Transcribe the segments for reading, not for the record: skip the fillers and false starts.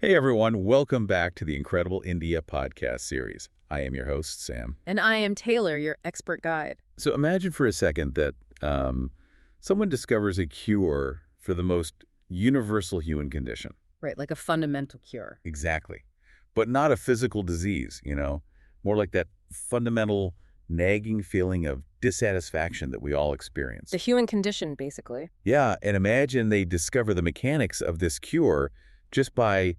Hey everyone, welcome back to the Incredible India podcast series. I am your host, Sam. And I am Taylor, your expert guide. So imagine for a second that someone discovers a cure for the most universal human condition. Right, like a fundamental cure. Exactly. But not a physical disease, more like that fundamental nagging feeling of dissatisfaction that we all experience. The human condition, basically. Yeah, and imagine they discover the mechanics of this cure just by,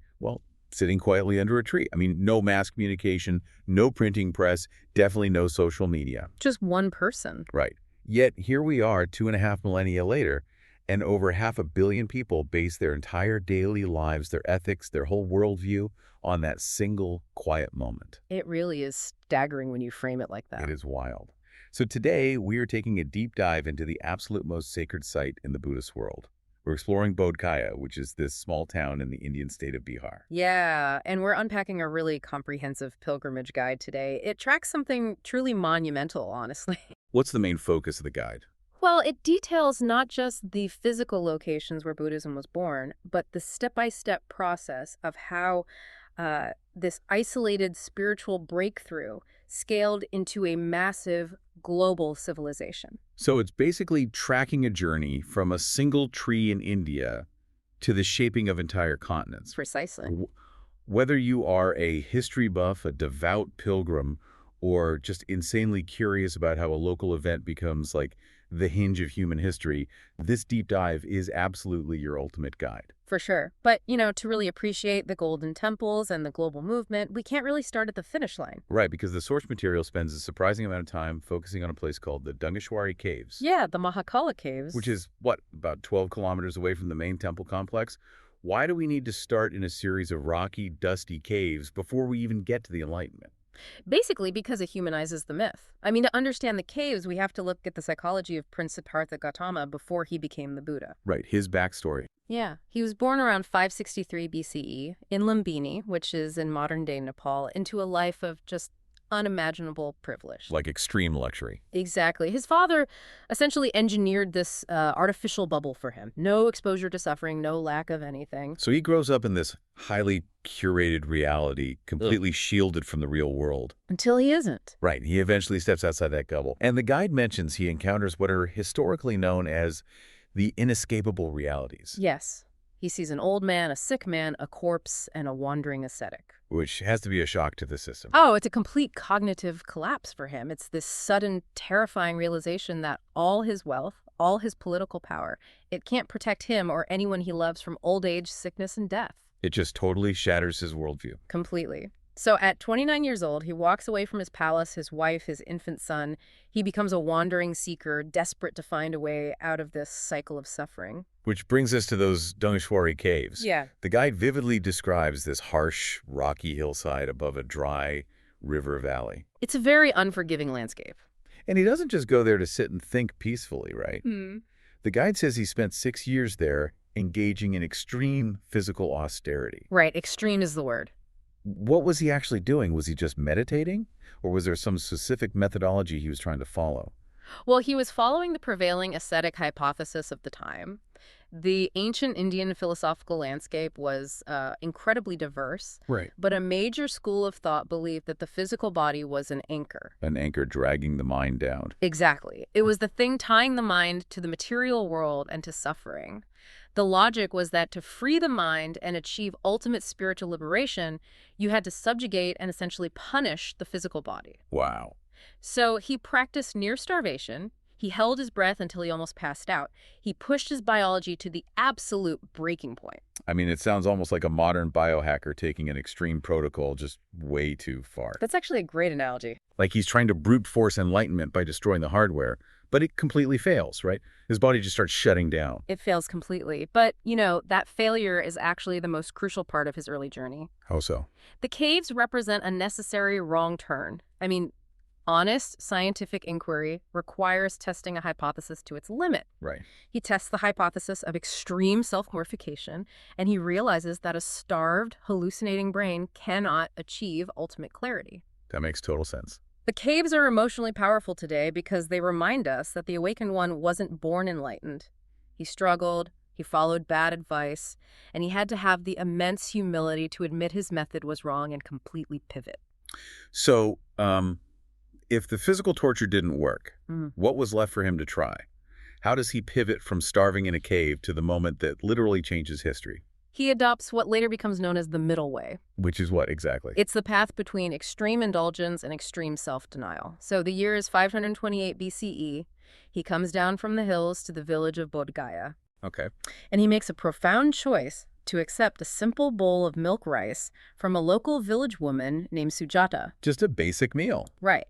sitting quietly under a tree. I mean, no mass communication, no printing press, definitely no social media. Just one person. Right. Yet here we are 2.5 millennia later, and over 500 million people base their entire daily lives, their ethics, their whole worldview on that single quiet moment. It really is staggering when you frame it like that. It is wild. So today, we are taking a deep dive into the absolute most sacred site in the Buddhist world. We're exploring Bodhgaya, which is this small town in the Indian state of Bihar. Yeah, and we're unpacking a really comprehensive pilgrimage guide today. It tracks something truly monumental, honestly. What's the main focus of the guide? Well, it details not just the physical locations where Buddhism was born, but the step-by-step process of how this isolated spiritual breakthrough scaled into a massive global civilization. So it's basically tracking a journey from a single tree in India to the shaping of entire continents. Precisely. Whether you are a history buff, a devout pilgrim, or just insanely curious about how a local event becomes like the hinge of human history, this deep dive is absolutely your ultimate guide. For sure. But, to really appreciate the golden temples and the global movement, we can't really start at the finish line. Right, because the source material spends a surprising amount of time focusing on a place called the Dungeshwari Caves. Yeah, the Mahakala Caves. Which is, about 12 kilometers away from the main temple complex? Why do we need to start in a series of rocky, dusty caves before we even get to the Enlightenment? Basically because it humanizes the myth. I mean, to understand the caves, we have to look at the psychology of Prince Siddhartha Gautama before he became the Buddha. Right, his backstory. Yeah, he was born around 563 BCE in Lumbini, which is in modern-day Nepal, into a life of just unimaginable privilege. Like extreme luxury. Exactly. His father essentially engineered this artificial bubble for him. No exposure to suffering, no lack of anything. So he grows up in this highly curated reality, completely shielded from the real world. Until he isn't. Right. He eventually steps outside that bubble. And the guide mentions he encounters what are historically known as the inescapable realities. Yes. He sees an old man, a sick man, a corpse, and a wandering ascetic. Which has to be a shock to the system. Oh, it's a complete cognitive collapse for him. It's this sudden, terrifying realization that all his wealth, all his political power, it can't protect him or anyone he loves from old age, sickness, and death. It just totally shatters his worldview. Completely. So at 29 years old, he walks away from his palace, his wife, his infant son. He becomes a wandering seeker, desperate to find a way out of this cycle of suffering. Which brings us to those Dungeshwari caves. Yeah. The guide vividly describes this harsh, rocky hillside above a dry river valley. It's a very unforgiving landscape. And he doesn't just go there to sit and think peacefully, right? The guide says he spent 6 years there engaging in extreme physical austerity. Right, extreme is the word. What was he actually doing? Was he just meditating? Or was there some specific methodology he was trying to follow? Well, he was following the prevailing ascetic hypothesis of the time. The ancient Indian philosophical landscape was incredibly diverse. Right. But a major school of thought believed that the physical body was an anchor. An anchor dragging the mind down. Exactly. It was the thing tying the mind to the material world and to suffering. The logic was that to free the mind and achieve ultimate spiritual liberation, you had to subjugate and essentially punish the physical body. Wow. So he practiced near starvation. He held his breath until he almost passed out. He pushed his biology to the absolute breaking point. I mean, it sounds almost like a modern biohacker taking an extreme protocol just way too far. That's actually a great analogy. Like he's trying to brute force enlightenment by destroying the hardware, but it completely fails, right? His body just starts shutting down. It fails completely. But, that failure is actually the most crucial part of his early journey. How so? The caves represent a necessary wrong turn. I mean, honest scientific inquiry requires testing a hypothesis to its limit. Right. He tests the hypothesis of extreme self-mortification, and he realizes that a starved, hallucinating brain cannot achieve ultimate clarity. That makes total sense. The caves are emotionally powerful today because they remind us that the awakened one wasn't born enlightened. He struggled, he followed bad advice, and he had to have the immense humility to admit his method was wrong and completely pivot. So, if the physical torture didn't work, Mm. what was left for him to try? How does he pivot from starving in a cave to the moment that literally changes history? He adopts what later becomes known as the middle way. Which is what exactly? It's the path between extreme indulgence and extreme self-denial. So the year is 528 BCE. He comes down from the hills to the village of Bodhgaya, Okay. and he makes a profound choice to accept a simple bowl of milk rice from a local village woman named Sujata. Just a basic meal. Right.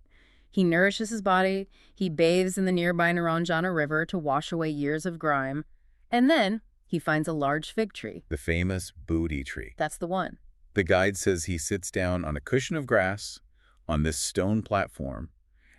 He nourishes his body, he bathes in the nearby Naranjana River to wash away years of grime, and then he finds a large fig tree. The famous Bodhi Tree. That's the one. The guide says he sits down on a cushion of grass on this stone platform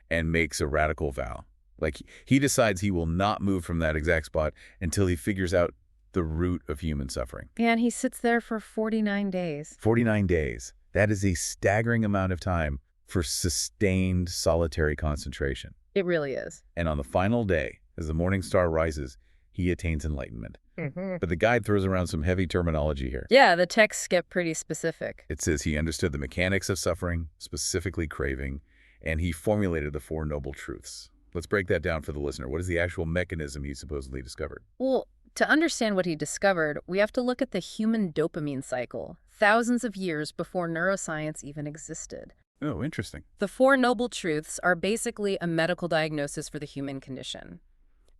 and makes a radical vow. Like, he decides he will not move from that exact spot until he figures out the root of human suffering. And he sits there for 49 days. 49 days. That is a staggering amount of time for sustained solitary concentration. It really is. And on the final day, as the morning star rises, he attains enlightenment. Mm-hmm. But the guide throws around some heavy terminology here. Yeah, the texts get pretty specific. It says he understood the mechanics of suffering, specifically craving, and he formulated the Four Noble Truths. Let's break that down for the listener. What is the actual mechanism he supposedly discovered? Well, to understand what he discovered, we have to look at the human dopamine cycle, thousands of years before neuroscience even existed. Oh, interesting. The Four Noble Truths are basically a medical diagnosis for the human condition.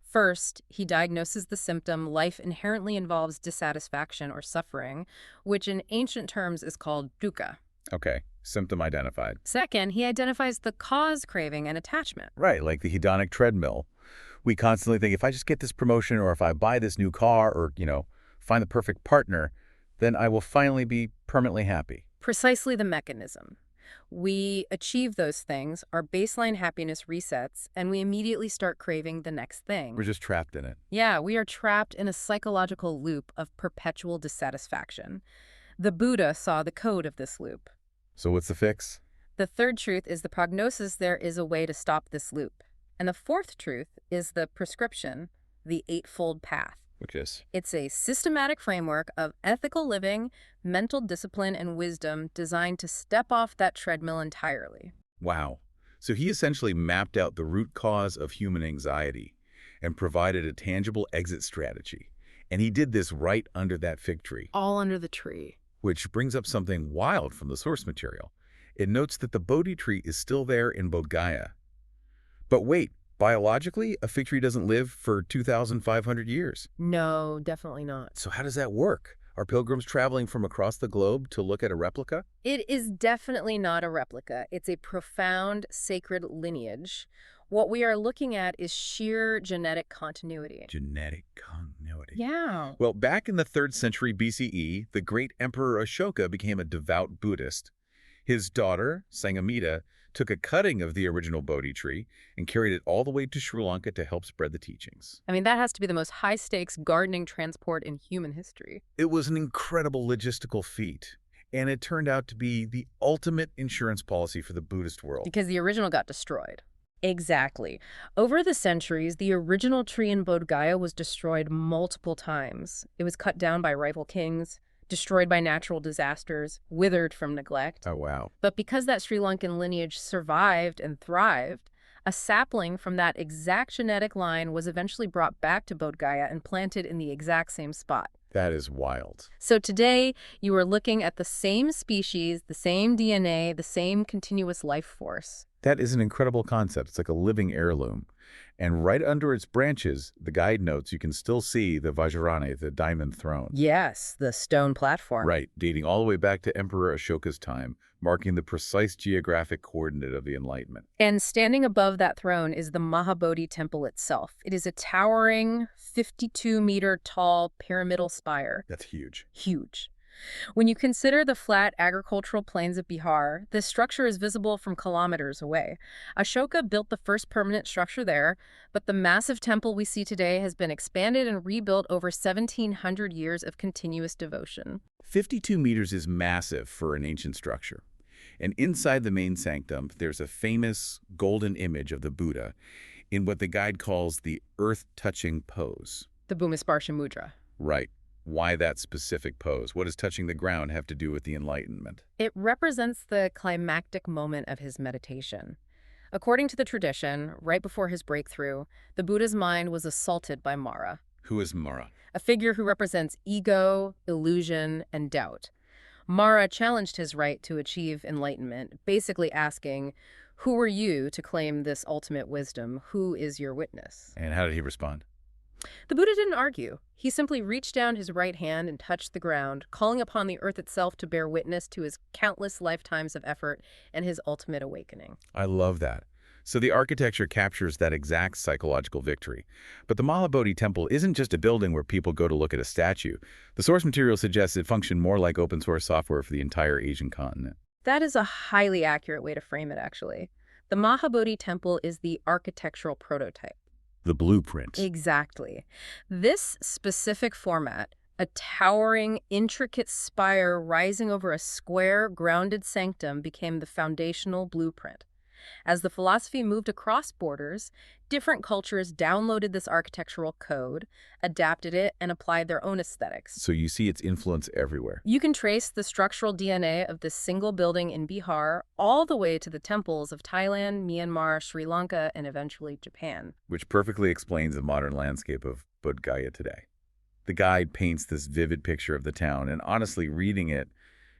First, he diagnoses the symptom life inherently involves dissatisfaction or suffering, which in ancient terms is called dukkha. Okay, symptom identified. Second, he identifies the cause, craving, and attachment. Right, like the hedonic treadmill. We constantly think, if I just get this promotion or if I buy this new car or, find the perfect partner, then I will finally be permanently happy. Precisely the mechanism. We achieve those things, our baseline happiness resets, and we immediately start craving the next thing. We're just trapped in it. Yeah, we are trapped in a psychological loop of perpetual dissatisfaction. The Buddha saw the code of this loop. So what's the fix? The third truth is the prognosis there is a way to stop this loop. And the fourth truth is the prescription, the Eightfold Path. Which is? It's a systematic framework of ethical living, mental discipline, and wisdom designed to step off that treadmill entirely. Wow. So he essentially mapped out the root cause of human anxiety and provided a tangible exit strategy. And he did this right under that fig tree. All under the tree. Which brings up something wild from the source material. It notes that the Bodhi tree is still there in Bodhgaya. But wait, biologically, a fig tree doesn't live for 2,500 years. No, definitely not. So how does that work? Are pilgrims traveling from across the globe to look at a replica? It is definitely not a replica. It's a profound sacred lineage. What we are looking at is sheer genetic continuity. Genetic continuity. Yeah. Well, back in the 3rd century BCE, the great Emperor Ashoka became a devout Buddhist. His daughter, Sanghamitta, took a cutting of the original Bodhi tree and carried it all the way to Sri Lanka to help spread the teachings. I mean, that has to be the most high-stakes gardening transport in human history. It was an incredible logistical feat, and it turned out to be the ultimate insurance policy for the Buddhist world. Because the original got destroyed. Exactly. Over the centuries, the original tree in Bodhgaya was destroyed multiple times. It was cut down by rival kings, destroyed by natural disasters, withered from neglect. Oh, wow. But because that Sri Lankan lineage survived and thrived, a sapling from that exact genetic line was eventually brought back to Bodhgaya and planted in the exact same spot. That is wild. So today, you are looking at the same species, the same DNA, the same continuous life force. That is an incredible concept. It's like a living heirloom. And right under its branches, the guide notes, you can still see the Vajrayana, the diamond throne. Yes, the stone platform. Right, dating all the way back to Emperor Ashoka's time, marking the precise geographic coordinate of the Enlightenment. And standing above that throne is the Mahabodhi temple itself. It is a towering, 52-meter-tall pyramidal spire. That's huge. Huge. When you consider the flat agricultural plains of Bihar, this structure is visible from kilometers away. Ashoka built the first permanent structure there, but the massive temple we see today has been expanded and rebuilt over 1,700 years of continuous devotion. 52 meters is massive for an ancient structure. And inside the main sanctum, there's a famous golden image of the Buddha in what the guide calls the earth-touching pose. The Bhumisparsha Mudra. Right. Why that specific pose? What does touching the ground have to do with the Enlightenment? It represents the climactic moment of his meditation. According to the tradition, right before his breakthrough, the Buddha's mind was assaulted by Mara, Who is Mara? a figure who represents ego, illusion, and doubt. Mara challenged his right to achieve enlightenment, basically asking, "Who are you to claim this ultimate wisdom? Who is your witness?" And how did he respond? The Buddha didn't argue. He simply reached down his right hand and touched the ground, calling upon the earth itself to bear witness to his countless lifetimes of effort and his ultimate awakening. I love that. So the architecture captures that exact psychological victory. But the Mahabodhi Temple isn't just a building where people go to look at a statue. The source material suggests it functioned more like open source software for the entire Asian continent. That is a highly accurate way to frame it, actually. The Mahabodhi Temple is the architectural prototype. The blueprint. Exactly. This specific format, a towering, intricate spire rising over a square, grounded sanctum, became the foundational blueprint. As the philosophy moved across borders, different cultures downloaded this architectural code, adapted it, and applied their own aesthetics. So you see its influence everywhere. You can trace the structural DNA of this single building in Bihar all the way to the temples of Thailand, Myanmar, Sri Lanka, and eventually Japan. Which perfectly explains the modern landscape of Bodhgaya today. The guide paints this vivid picture of the town, and honestly, reading it,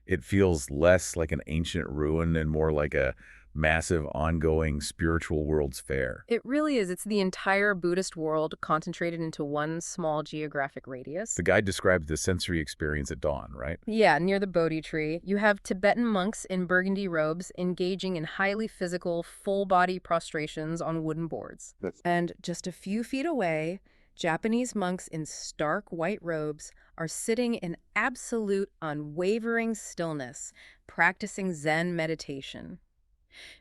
it feels less like an ancient ruin and more like a massive, ongoing spiritual World's Fair. It really is. It's the entire Buddhist world concentrated into one small geographic radius. The guide describes the sensory experience at dawn, right? Yeah, near the Bodhi Tree, you have Tibetan monks in burgundy robes engaging in highly physical, full-body prostrations on wooden boards. And just a few feet away, Japanese monks in stark white robes are sitting in absolute, unwavering stillness, practicing Zen meditation.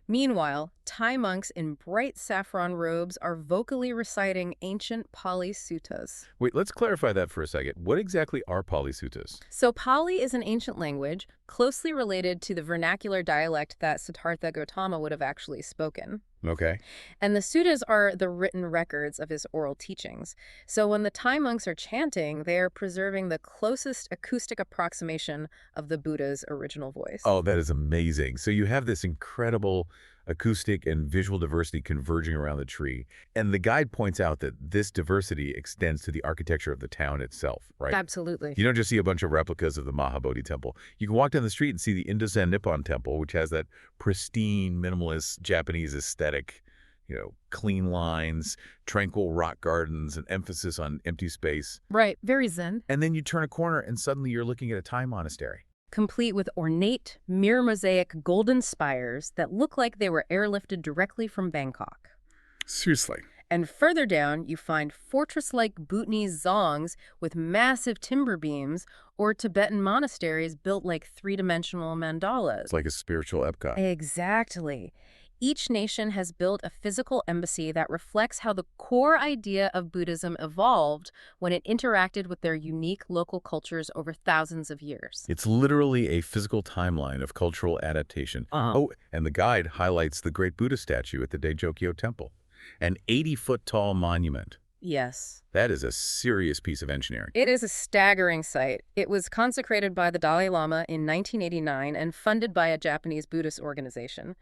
Meanwhile, Thai monks in bright saffron robes are vocally reciting ancient Pali suttas. Wait, let's clarify that for a second. What exactly are Pali Suttas? So Pali is an ancient language closely related to the vernacular dialect that Siddhartha Gautama would have actually spoken. Okay. And the suttas are the written records of his oral teachings. So when the Thai monks are chanting, they are preserving the closest acoustic approximation of the Buddha's original voice. Oh, that is amazing. So you have this incredible acoustic and visual diversity converging around the tree. And the guide points out that this diversity extends to the architecture of the town itself, right? Absolutely. You don't just see a bunch of replicas of the Mahabodhi Temple. You can walk down the street and see the Indo-Zen Nippon Temple, which has that pristine, minimalist Japanese aesthetic, clean lines, tranquil rock gardens, and emphasis on empty space. Right, very Zen. And then you turn a corner and suddenly you're looking at a Thai monastery. Complete with ornate, mirror mosaic golden spires that look like they were airlifted directly from Bangkok. Seriously. And further down, you find fortress-like Bhutanese zongs with massive timber beams or Tibetan monasteries built like three-dimensional mandalas. It's like a spiritual Epcot. Exactly. Each nation has built a physical embassy that reflects how the core idea of Buddhism evolved when it interacted with their unique local cultures over thousands of years. It's literally a physical timeline of cultural adaptation. Oh, and the guide highlights the great Buddha statue at the Daejokyo Temple, an 80-foot tall monument. Yes. That is a serious piece of engineering. It is a staggering sight. It was consecrated by the Dalai Lama in 1989 and funded by a Japanese Buddhist organization.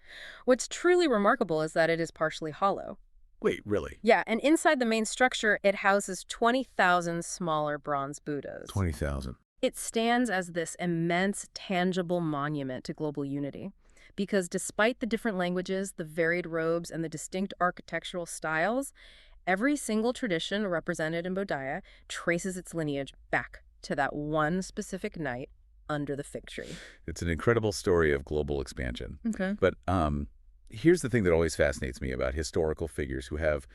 What's truly remarkable is that it is partially hollow. Wait, really? Yeah, and inside the main structure, it houses 20,000 smaller bronze Buddhas. 20,000. It stands as this immense, tangible monument to global unity. Because despite the different languages, the varied robes, and the distinct architectural styles, every single tradition represented in Bodhgaya traces its lineage back to that one specific night under the fig tree. It's an incredible story of global expansion. Okay. But here's the thing that always fascinates me about historical figures who have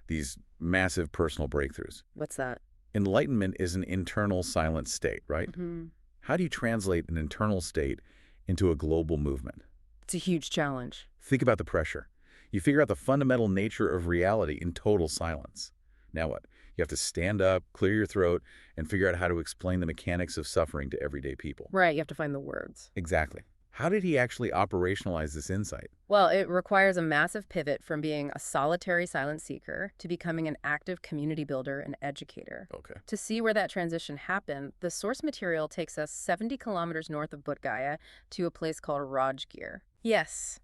these massive personal breakthroughs. What's that? Enlightenment is an internal silent state, right? Mm-hmm. How do you translate an internal state into a global movement? It's a huge challenge. Think about the pressure. You figure out the fundamental nature of reality in total silence. Now what? You have to stand up, clear your throat, and figure out how to explain the mechanics of suffering to everyday people. Right, you have to find the words. Exactly. How did he actually operationalize this insight? Well, it requires a massive pivot from being a solitary silent seeker to becoming an active community builder and educator. Okay. To see where that transition happened, the source material takes us 70 kilometers north of Bodhgaya to a place called Rajgir. Yes.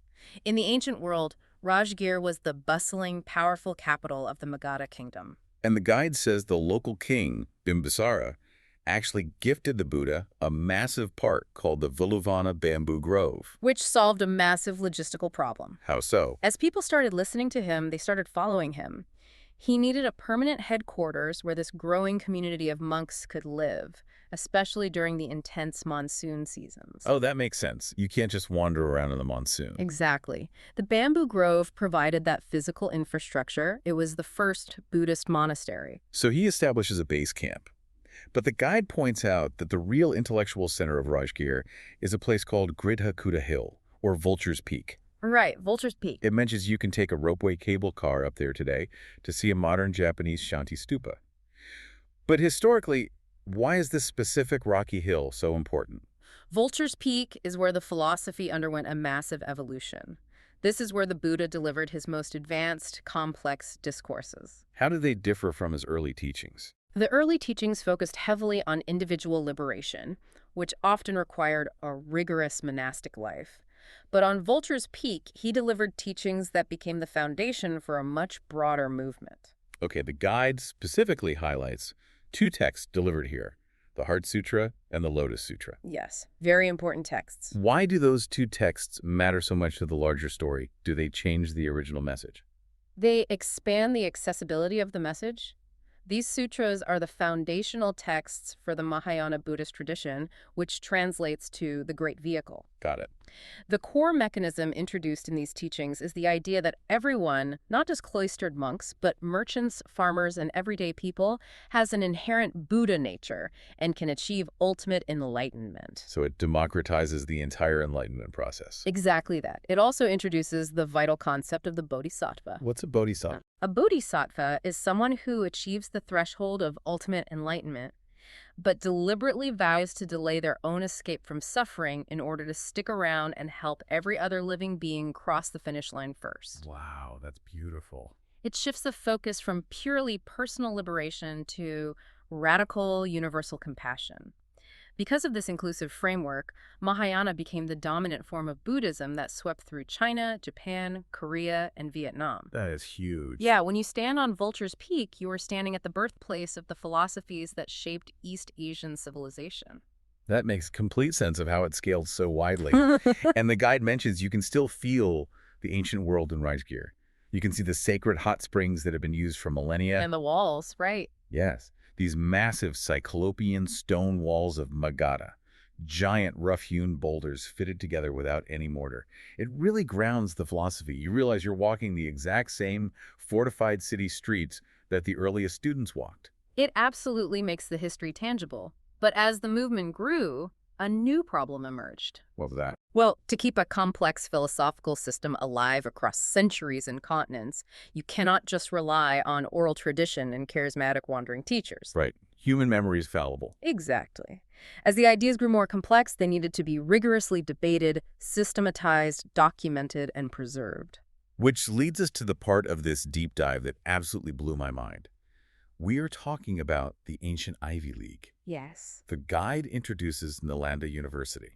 In the ancient world, Rajgir was the bustling, powerful capital of the Magadha kingdom. And the guide says the local king, Bimbisara, actually gifted the Buddha a massive park called the Veluvana Bamboo Grove. Which solved a massive logistical problem. How so? As people started listening to him, they started following him. He needed a permanent headquarters where this growing community of monks could live, especially during the intense monsoon seasons. Oh, that makes sense. You can't just wander around in the monsoon. Exactly. The bamboo grove provided that physical infrastructure. It was the first Buddhist monastery. So he establishes a base camp. But the guide points out that the real intellectual center of Rajgir is a place called Gridha Kuta Hill, or Vulture's Peak. Right, Vulture's Peak. It mentions you can take a ropeway cable car up there today to see a modern Japanese Shanti stupa. But historically, why is this specific rocky hill so important? Vulture's Peak is where the philosophy underwent a massive evolution. This is where the Buddha delivered his most advanced, complex discourses. How do they differ from his early teachings? The early teachings focused heavily on individual liberation, which often required a rigorous monastic life. But on Vulture's Peak, he delivered teachings that became the foundation for a much broader movement. Okay, the guide specifically highlights two texts delivered here, the Heart Sutra and the Lotus Sutra. Yes, very important texts. Why do those two texts matter so much to the larger story? Do they change the original message? They expand the accessibility of the message. These sutras are the foundational texts for the Mahayana Buddhist tradition, which translates to the Great Vehicle. Got it. The core mechanism introduced in these teachings is the idea that everyone, not just cloistered monks, but merchants, farmers, and everyday people, has an inherent Buddha nature and can achieve ultimate enlightenment. So it democratizes the entire enlightenment process. Exactly that. It also introduces the vital concept of the bodhisattva. What's a bodhisattva? A bodhisattva is someone who achieves the threshold of ultimate enlightenment, but deliberately vows to delay their own escape from suffering in order to stick around and help every other living being cross the finish line first. Wow, that's beautiful. It shifts the focus from purely personal liberation to radical universal compassion. Because of this inclusive framework, Mahayana became the dominant form of Buddhism that swept through China, Japan, Korea, and Vietnam. That is huge. Yeah, when you stand on Vulture's Peak, you are standing at the birthplace of the philosophies that shaped East Asian civilization. That makes complete sense of how it scaled so widely. And the guide mentions you can still feel the ancient world in Rajgir. You can see the sacred hot springs that have been used for millennia. And the walls, right. Yes, these massive cyclopean stone walls of Magadha, giant rough-hewn boulders fitted together without any mortar. It really grounds the philosophy. You realize you're walking the exact same fortified city streets that the earliest students walked. It absolutely makes the history tangible. But as the movement grew, a new problem emerged. What was that? Well, to keep a complex philosophical system alive across centuries and continents, you cannot just rely on oral tradition and charismatic wandering teachers. Right. Human memory is fallible. Exactly. As the ideas grew more complex, they needed to be rigorously debated, systematized, documented, and preserved. Which leads us to the part of this deep dive that absolutely blew my mind. We are talking about the ancient Ivy League. Yes. The guide introduces Nalanda University.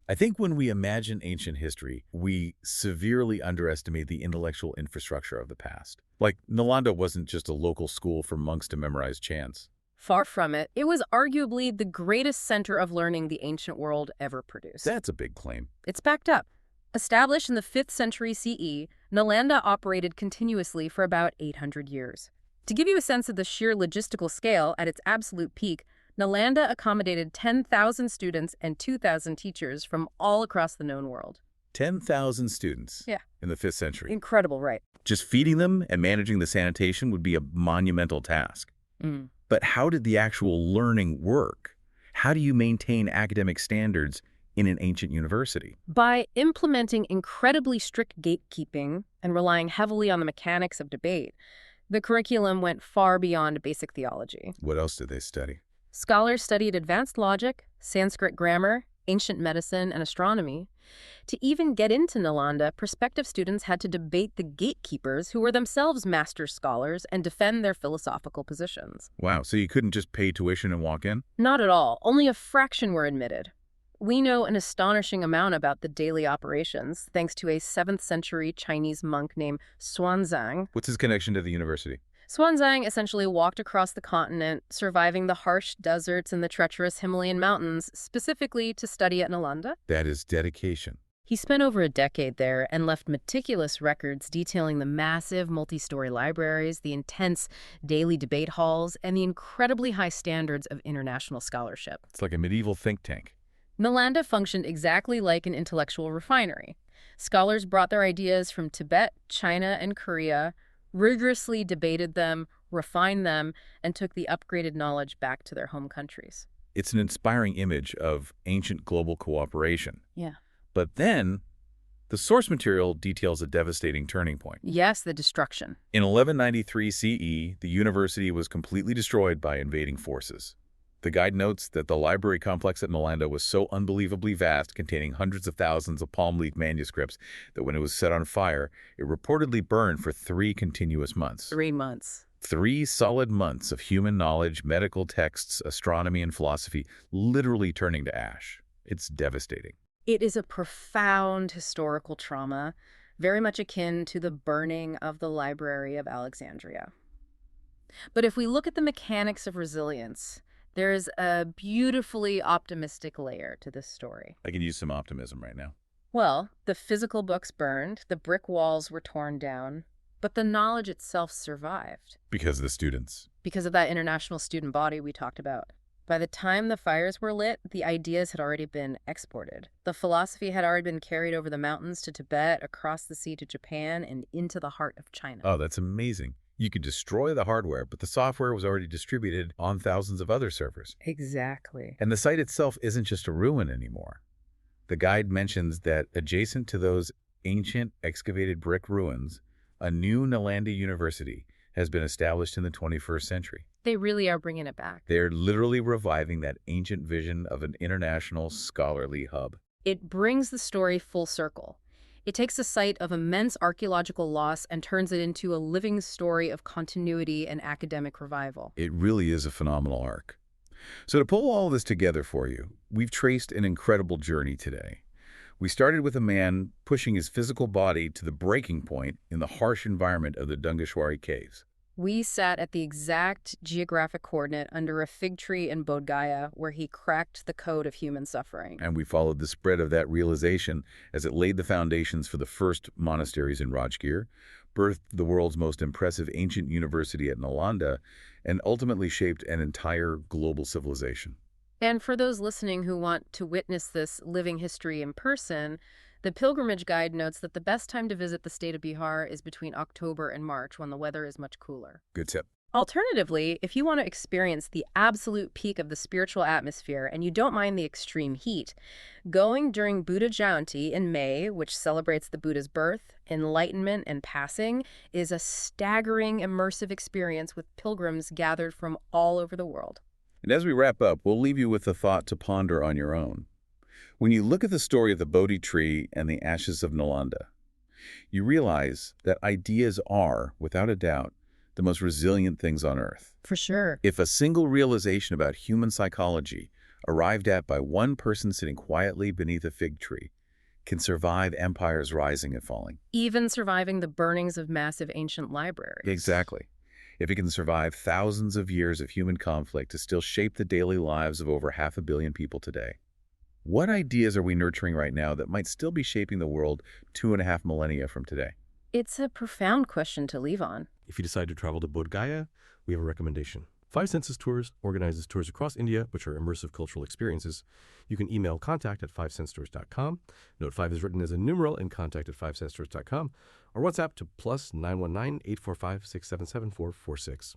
I think when we imagine ancient history, we severely underestimate the intellectual infrastructure of the past. Like, Nalanda wasn't just a local school for monks to memorize chants. Far from it. It was arguably the greatest center of learning the ancient world ever produced. That's a big claim. It's backed up. Established in the 5th century CE, Nalanda operated continuously for about 800 years. To give you a sense of the sheer logistical scale at its absolute peak, Nalanda accommodated 10,000 students and 2,000 teachers from all across the known world. 10,000 students in the 5th century. Incredible, right? Just feeding them and managing the sanitation would be a monumental task. But how did the actual learning work? How do you maintain academic standards in an ancient university? By implementing incredibly strict gatekeeping and relying heavily on the mechanics of debate, the curriculum went far beyond basic theology. What else did they study? Scholars studied advanced logic, Sanskrit grammar, ancient medicine, and astronomy. To even get into Nalanda, prospective students had to debate the gatekeepers, who were themselves master scholars, and defend their philosophical positions. Wow, so you couldn't just pay tuition and walk in? Not at all. Only a fraction were admitted. We know an astonishing amount about the daily operations, thanks to a 7th century Chinese monk named Xuanzang. What's his connection to the university? Xuanzang essentially walked across the continent, surviving the harsh deserts and the treacherous Himalayan mountains, specifically to study at Nalanda. That is dedication. He spent over a decade there and left meticulous records detailing the massive multi-story libraries, the intense daily debate halls, and the incredibly high standards of international scholarship. It's like a medieval think tank. Nalanda functioned exactly like an intellectual refinery. Scholars brought their ideas from Tibet, China, and Korea, rigorously debated them, refined them, and took the upgraded knowledge back to their home countries. It's an inspiring image of ancient global cooperation. Yeah. But then, the source material details a devastating turning point. Yes, the destruction. In 1193 CE, the university was completely destroyed by invading forces. The guide notes that the library complex at Nalanda was so unbelievably vast, containing hundreds of thousands of palm leaf manuscripts, that when it was set on fire, it reportedly burned for 3 continuous months. 3 months. 3 solid months of human knowledge, medical texts, astronomy, and philosophy literally turning to ash. It's devastating. It is a profound historical trauma, very much akin to the burning of the Library of Alexandria. But if we look at the mechanics of resilience, there is a beautifully optimistic layer to this story. I could use some optimism right now. Well, the physical books burned, the brick walls were torn down, but the knowledge itself survived. Because of the students. Because of that international student body we talked about. By the time the fires were lit, the ideas had already been exported. The philosophy had already been carried over the mountains to Tibet, across the sea to Japan, and into the heart of China. Oh, that's amazing. You could destroy the hardware, but the software was already distributed on thousands of other servers. Exactly. And the site itself isn't just a ruin anymore. The guide mentions that adjacent to those ancient excavated brick ruins, a new Nalanda University has been established in the 21st century. They really are bringing it back. They're literally reviving that ancient vision of an international scholarly hub. It brings the story full circle. It takes a site of immense archaeological loss and turns it into a living story of continuity and academic revival. It really is a phenomenal arc. So to pull all this together for you, we've traced an incredible journey today. We started with a man pushing his physical body to the breaking point in the harsh environment of the Dungeshwari caves. We sat at the exact geographic coordinate under a fig tree in Bodhgaya where he cracked the code of human suffering. And we followed the spread of that realization as it laid the foundations for the first monasteries in Rajgir, birthed the world's most impressive ancient university at Nalanda, and ultimately shaped an entire global civilization. And for those listening who want to witness this living history in person, the pilgrimage guide notes that the best time to visit the state of Bihar is between October and March, when the weather is much cooler. Good tip. Alternatively, if you want to experience the absolute peak of the spiritual atmosphere and you don't mind the extreme heat, going during Buddha Jayanti in May, which celebrates the Buddha's birth, enlightenment, and passing, is a staggering immersive experience with pilgrims gathered from all over the world. And as we wrap up, we'll leave you with a thought to ponder on your own. When you look at the story of the Bodhi Tree and the ashes of Nalanda, you realize that ideas are, without a doubt, the most resilient things on earth. For sure. If a single realization about human psychology, arrived at by one person sitting quietly beneath a fig tree, can survive empires rising and falling. Even surviving the burnings of massive ancient libraries. Exactly. If it can survive thousands of years of human conflict to still shape the daily lives of over 500 million people today, what ideas are we nurturing right now that might still be shaping the world 2.5 millennia from today? It's a profound question to leave on. If you decide to travel to Bodhgaya, we have a recommendation. 5 Senses Tours organizes tours across India, which are immersive cultural experiences. You can email contact@5sensetours.com. Note 5 is written as a numeral and contact@5sensetours.com, or WhatsApp to +919 845 677 446.